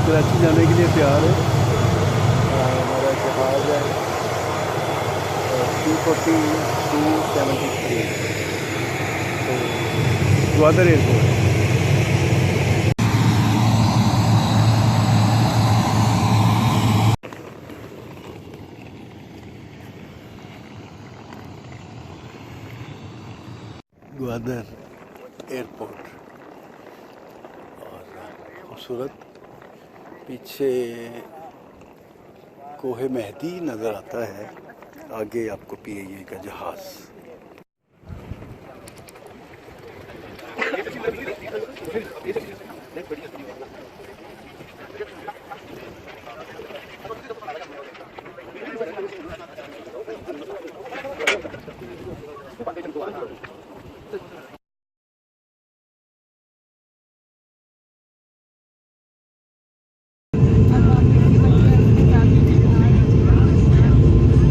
कराची जाने के लिए तैयार है। हमारा जहाज़ है 24273 तो ग्वादर एयरपोर्ट। ग्वादर एयरपोर्ट और खूबसूरत पीछे कोहे मेहदी नज़र आता है, आगे आपको PIA का जहाज़।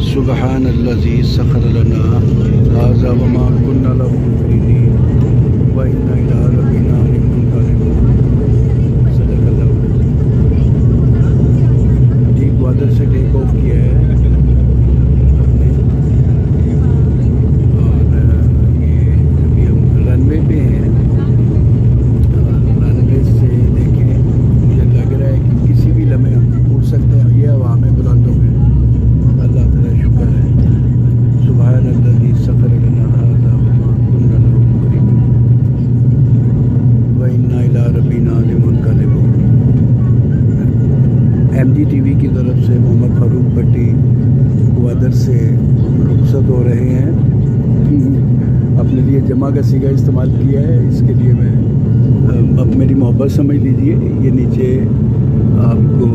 सुब्हानल्लज़ी सख़र लना हाज़ा वमा कुन्ना लहू मुक़रिनीन व इन्ना इला रब्बिना लमुनक़लिबून। सदक़ल्लाहु जी ग्वादर से टेक ऑफ किया है हमने और ये अभी हम रनवे पे हैं। रनवे से देखें मुझे लग रहा है कि किसी भी लम्हे हम उड़ सकते हैं। ये हवा में बुलंदों में अल्लाह ताला शुक्र है। सुब्हानल्लज़ी सख़र लना हाज़ा वमा कुन्ना लहू मुक़रिनीन व इन्ना इला रब्बिना लमुनक़लिबून। MGtv की तरफ से मोहम्मद फ़ारूक भट्टी गवादर से रुखसत हो रहे हैं। अपने लिए जमा का सीगा इस्तेमाल किया है, इसके लिए मैं अब मेरी मोहब्बत समझ लीजिए। ये नीचे आपको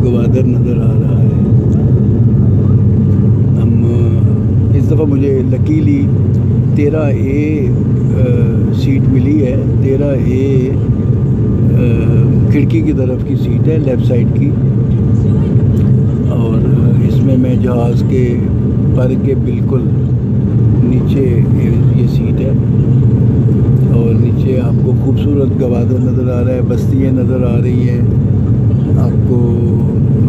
गवादर नज़र आ रहा है। इस दफ़ा मुझे लकीली 13A सीट मिली है। 13A खिड़की की तरफ की सीट है, लेफ़्ट साइड की। और इसमें मैं जहाज़ के पर के बिल्कुल नीचे ये सीट है और नीचे आपको खूबसूरत गवादर नज़र आ रहा है, बस्तियाँ नज़र आ रही हैं आपको।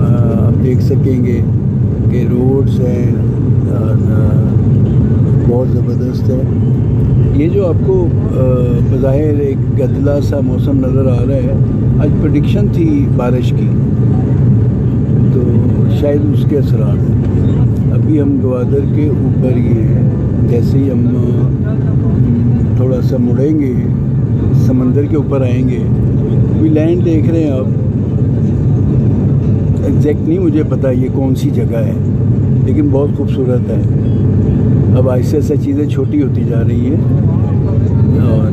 आप देख सकेंगे कि रोड्स हैं और बहुत ज़बरदस्त है। ये जो आपको बज़ाहिर एक गदला सा मौसम नज़र आ रहा है, आज प्रेडिक्शन थी बारिश की, तो शायद उसके असरात हैं। अभी हम गवादर के ऊपर ही हैं। जैसे ही हम थोड़ा सा मुड़ेंगे समंदर के ऊपर आएंगे। अभी लैंड देख रहे हैं आप, एग्जैक्ट नहीं मुझे पता ये कौन सी जगह है, लेकिन बहुत खूबसूरत है। अब ऐसे ऐसे चीज़ें छोटी होती जा रही हैं और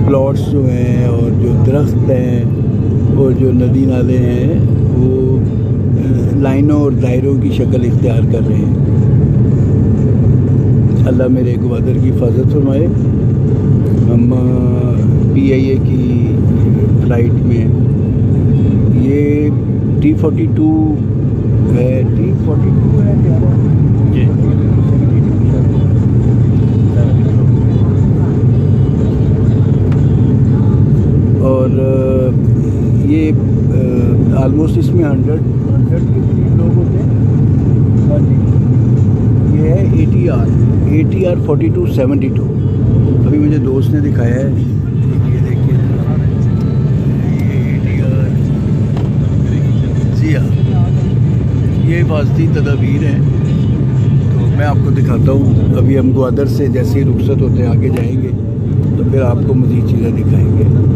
प्लॉट्स जो हैं और जो दरख्त हैं और जो नदी नाले हैं वो लाइनों और दायरों की शक्ल इख्तियार कर रहे हैं। अल्लाह मेरे गवादर की हिफाजत फरमाए। हम PIA की फ़्लाइट में ये T42 है, T42 है क्या जी। और ये आलमोस्ट इसमें 100 के करीब लोग होते हैं। हाँ जी, ये है ATR 4272। अभी मुझे दोस्त ने दिखाया है, ये देखिए ये ATR। जी हाँ, ये हिफाजती तदाबीर हैं। तो मैं आपको दिखाता हूँ। अभी हम ग्वादर से जैसे ही रुखसत होते हैं आगे जाएंगे तो फिर आपको मज़ीद चीज़ें दिखाएंगे।